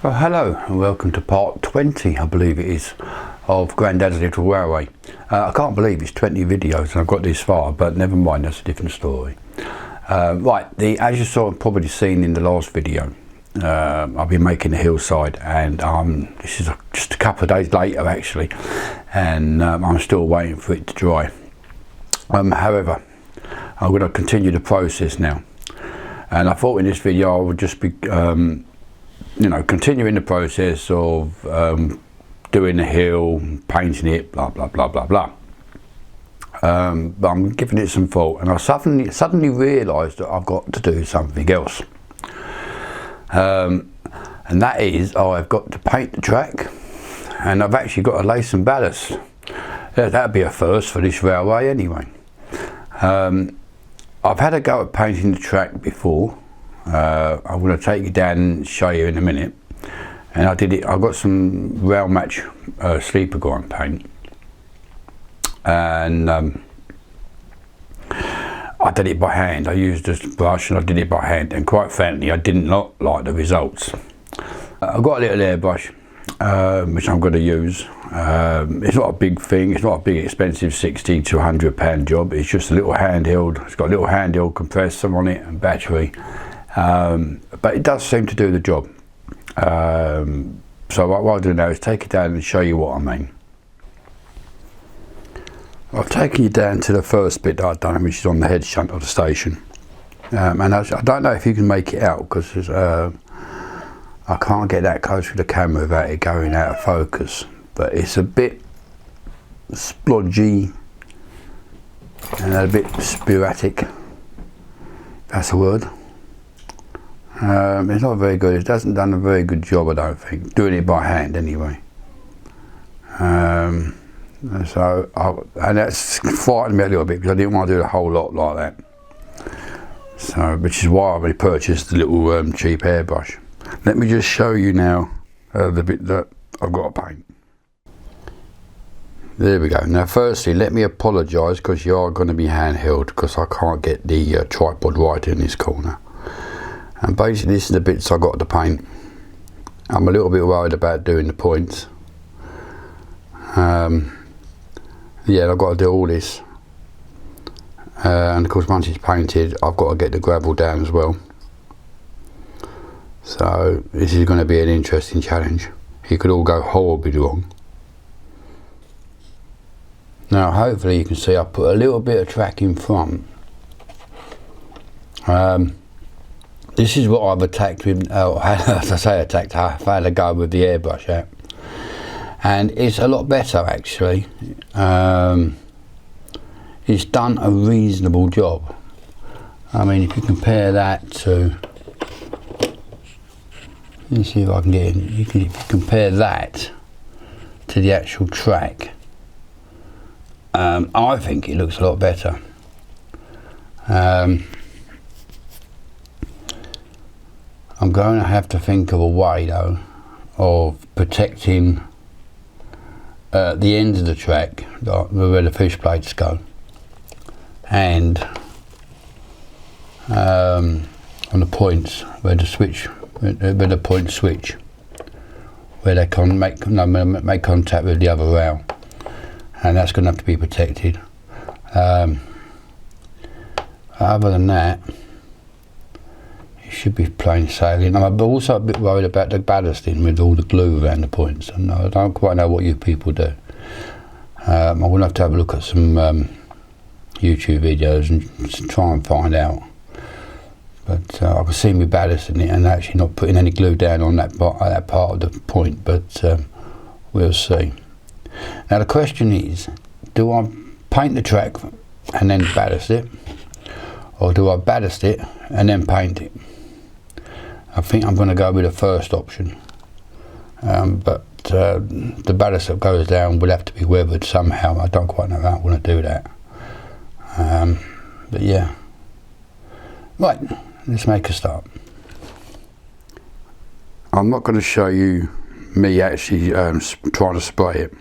Well, hello and welcome to part 20, I believe it is, of Grandads Little Railway. I can't believe it's 20 videos and I've got this far, but never mind, that's a different story. Right, as you saw, probably seen in the last video, I've been making the hillside, and this is just a couple of days later actually, and I'm still waiting for it to dry. However, I'm going to continue the process now, and I thought in this video I would just be continuing the process of doing the hill, painting it, blah blah blah blah blah. But I'm giving it some thought, and I suddenly realised that I've got to do something else, and that is I've got to paint the track, and I've actually got to lay some ballast. That'd be a first for this railway anyway. I've had a go at painting the track before. I'm going to take you down and show you in a minute, and I did it. I got some rail match sleeper grind paint, and I did it by hand. I used this brush and I did it by hand, and quite frankly I did not like the results. I've got a little airbrush which I'm going to use. It's not a big thing, it's not a big expensive £60 to £100 job. It's just a little handheld, it's got a little handheld compressor on it and battery. But it does seem to do the job. So what I'll do now is take it down and show you what I mean. I've taken you down to the first bit that I've done, which is on the head shunt of the station. And I don't know if you can make it out, because I can't get that close with the camera without it going out of focus. But it's a bit splodgy and a bit sporadic. That's a word. It's not very good. It hasn't done a very good job, I don't think, doing it by hand anyway. And that's frightened me a little bit, because I didn't want to do a whole lot like that. So, which is why I purchased the little cheap airbrush. Let me just show you now the bit that I've got to paint. There we go. Now firstly, let me apologise, because you are going to be handheld, because I can't get the tripod right in this corner. And basically this is the bits I got to paint. I'm a little bit worried about doing the points. Yeah, I've got to do all this. And of course once it's painted, I've got to get the gravel down as well. So this is going to be an interesting challenge. It could all go horribly wrong. Now hopefully you can see I put a little bit of track in front. This is what I've attacked with, as I say attacked, I've had a go with the airbrush out. And it's a lot better actually. It's done a reasonable job. I mean, if you compare that to, let me see if I can get in, if you compare that to the actual track, I think it looks a lot better. I'm going to have to think of a way though of protecting the ends of the track, where the fish plates go, and on the points where the switch, where the points switch, where they can make contact with the other rail, and that's going to have to be protected. Other than that, it should be plain sailing. I'm also a bit worried about the ballasting with all the glue around the points, and I don't quite know what you people do. I'm going to have a look at some YouTube videos and try and find out. But I can see me ballasting it and actually not putting any glue down on that part of the point, but we'll see. Now the question is, do I paint the track and then ballast it, or do I ballast it and then paint it? I think I'm going to go with the first option, but the ballast that goes down will have to be weathered somehow. I don't quite know how I'm going to do that, but yeah. Right, let's make a start. I'm not going to show you me actually trying to spray it,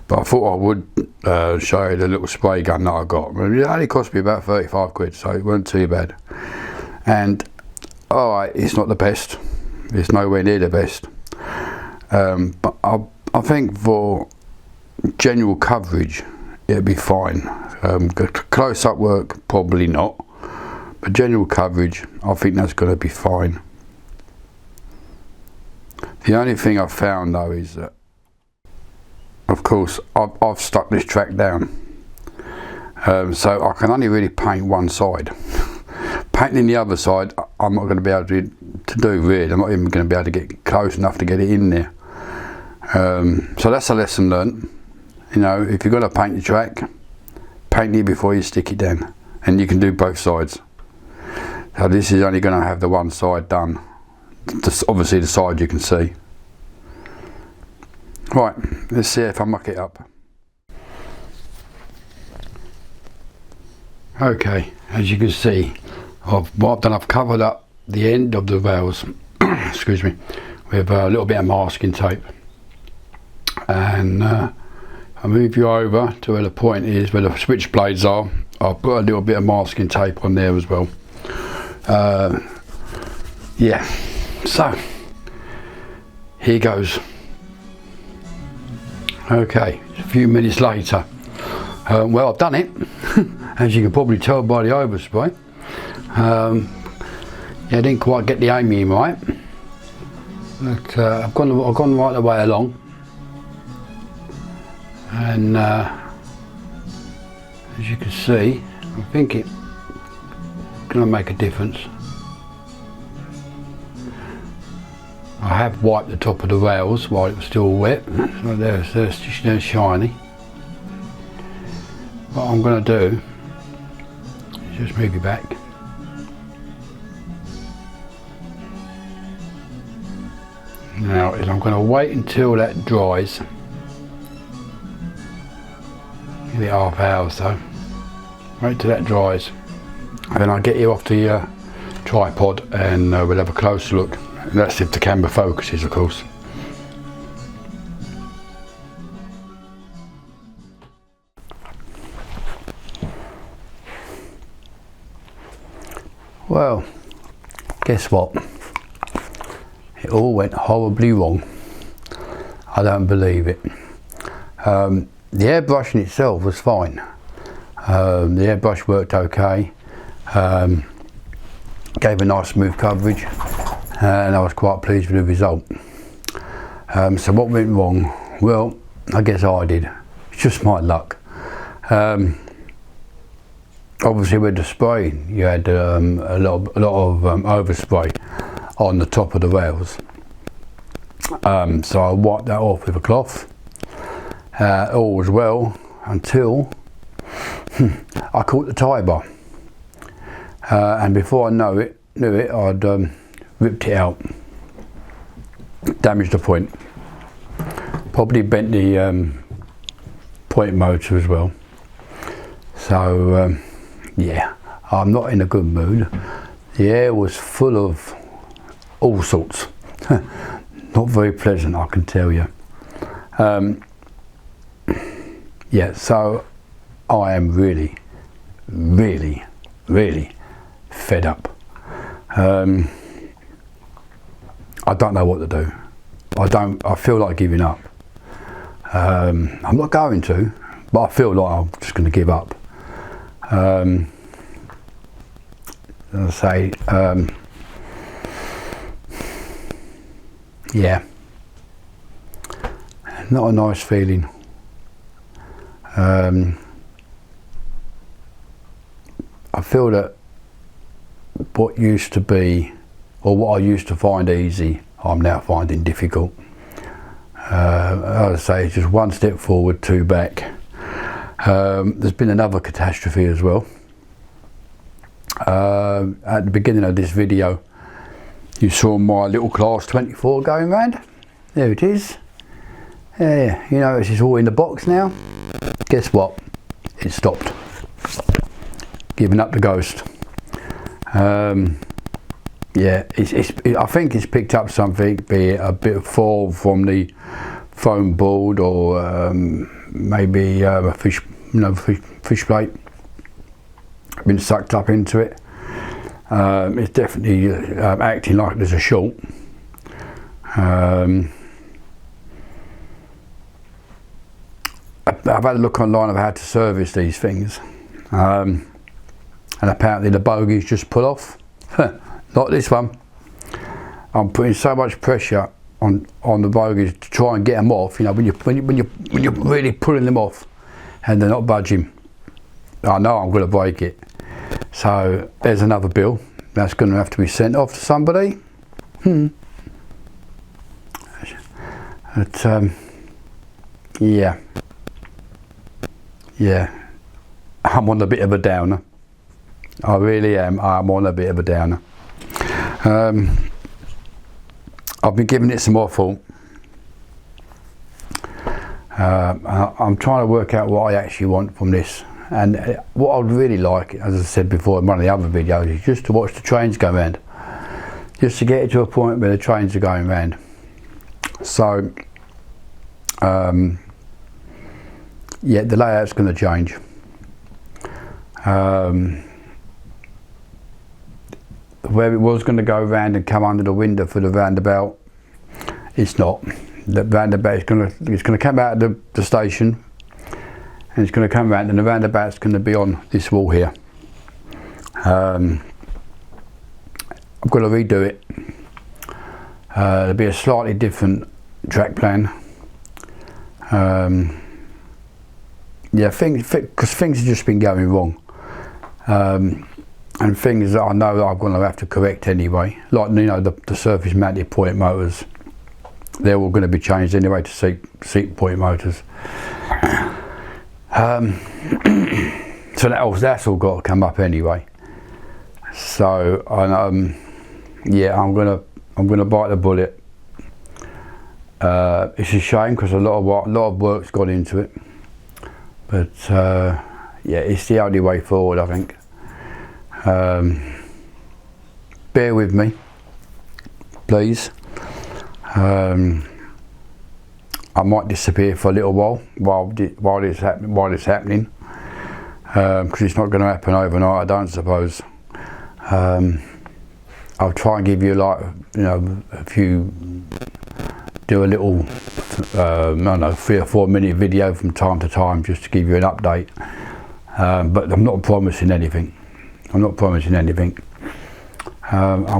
but I thought I would show you the little spray gun that I got. It only cost me about 35 quid, so it wasn't too bad. And alright, it's not the best, it's nowhere near the best, but I think for general coverage it'll be fine. Close-up work probably not, but general coverage I think that's going to be fine. The only thing I've found though is that, of course, I've stuck this track down, so I can only really paint one side. Painting the other side I'm not going to be able to do really. I'm not even going to be able to get close enough to get it in there. So that's a lesson learned. You know, if you're going to paint the track, paint it before you stick it down, and you can do both sides. So this is only going to have the one side done. Obviously the side you can see. Right, let's see if I muck it up. Okay, as you can see, what I've done, I've covered up the end of the rails excuse me, with a little bit of masking tape, and I'll move you over to where the point is, where the switch blades are. I'll put a little bit of masking tape on there as well. Yeah, so here goes. Okay, a few minutes later. Well, I've done it, as you can probably tell by the overspray. Yeah, I didn't quite get the aiming right, but I've gone right the way along, and as you can see, I think it's going to make a difference. I have wiped the top of the rails while it was still wet, so they're shiny. What I'm going to do is just move it back. Now is I'm going to wait until that dries. Give it half hour or so. Wait till that dries. And then I'll get you off the tripod and we'll have a closer look. And that's if the camera focuses, of course. Well, guess what? It all went horribly wrong. I don't believe it. The airbrushing itself was fine. The airbrush worked okay. Gave a nice smooth coverage, and I was quite pleased with the result. So what went wrong? Well, I guess I did. It's just my luck. Obviously with the spray, you had a lot of overspray on the top of the rails. So I wiped that off with a cloth. All was well until I caught the tie bar. And before I knew it, I'd ripped it out, damaged the point, probably bent the point motor as well. So yeah, I'm not in a good mood. The air was full of all sorts. Not very pleasant, I can tell you. Yeah, so I am really fed up. I don't know what to do. I feel like giving up. I'm not going to, but I feel like I'm just going to give up. As I say, yeah, not a nice feeling. I feel that what used to be, or what I used to find easy, I'm now finding difficult. As I say, it's just one step forward, two back. There's been another catastrophe as well. At the beginning of this video, you saw my little class 24 going round. There it is. Yeah, you notice it's all in the box now. Guess what? It stopped. Giving up the ghost. Yeah, I think it's picked up something, be it a bit of fall from the foam board, or maybe a fish plate been sucked up into it. It's definitely acting like there's a short. I've had a look online of how to service these things, and apparently the bogies just pull off. Not this one. I'm putting so much pressure on the bogies to try and get them off. You know, when you're really pulling them off, and they're not budging. I know I'm going to break it. So there's another bill that's going to have to be sent off to somebody. But yeah, I'm on a bit of a downer. I really am. I'm on a bit of a downer. I've been giving it some more thought. I'm trying to work out what I actually want from this, and what I'd really like, as I said before in one of the other videos, is just to watch the trains go round, just to get it to a point where the trains are going round. So yeah, the layout's going to change. Where it was going to go round and come under the window for the roundabout, it's not. The roundabout is going to come out of the station, and it's going to come round, and the roundabout's going to be on this wall here. I've got to redo it. There'll be a slightly different track plan. Yeah, because things have just been going wrong, and things that I know that I'm going to have to correct anyway, like, you know, the surface mounted point motors, they're all going to be changed anyway to seat point motors. So that's all got to come up anyway. So yeah, I'm gonna bite the bullet. It's a shame because a lot of work's gone into it, but yeah, it's the only way forward, I think. Bear with me, please. I might disappear for a little while it's happening, because it's not going to happen overnight, I don't suppose. I'll try and give you, like, you know, do a little I don't know, 3 or 4 minute video from time to time, just to give you an update, but I'm not promising anything. I'm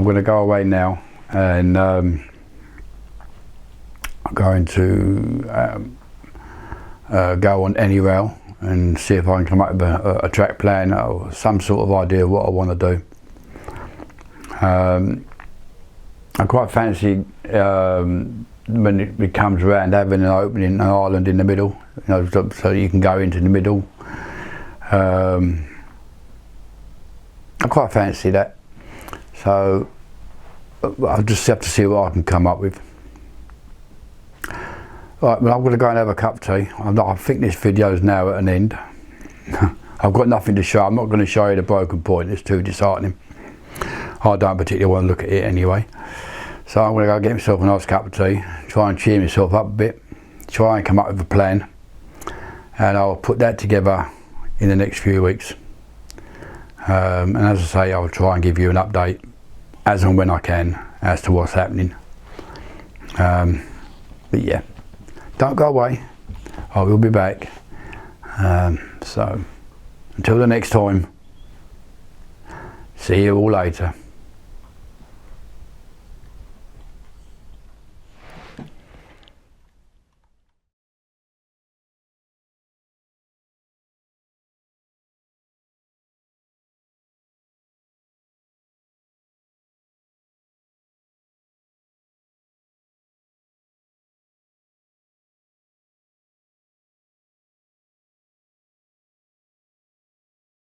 going to go away now, and I'm going to go on AnyRail and see if I can come up with a track plan or some sort of idea of what I want to do. I quite fancy, when it comes around, having an opening, an island in the middle, you know, so you can go into the middle. I quite fancy that, so I'll just have to see what I can come up with. Right, well, I'm going to go and have a cup of tea. I think this video is now at an end. I've got nothing to show. I'm not going to show you the broken point, it's too disheartening. I don't particularly want to look at it anyway. So I'm going to go get myself a nice cup of tea, try and cheer myself up a bit, try and come up with a plan, and I'll put that together in the next few weeks. And as I say, I'll try and give you an update as and when I can as to what's happening. But yeah, don't go away, I will be back. So until the next time, see you all later.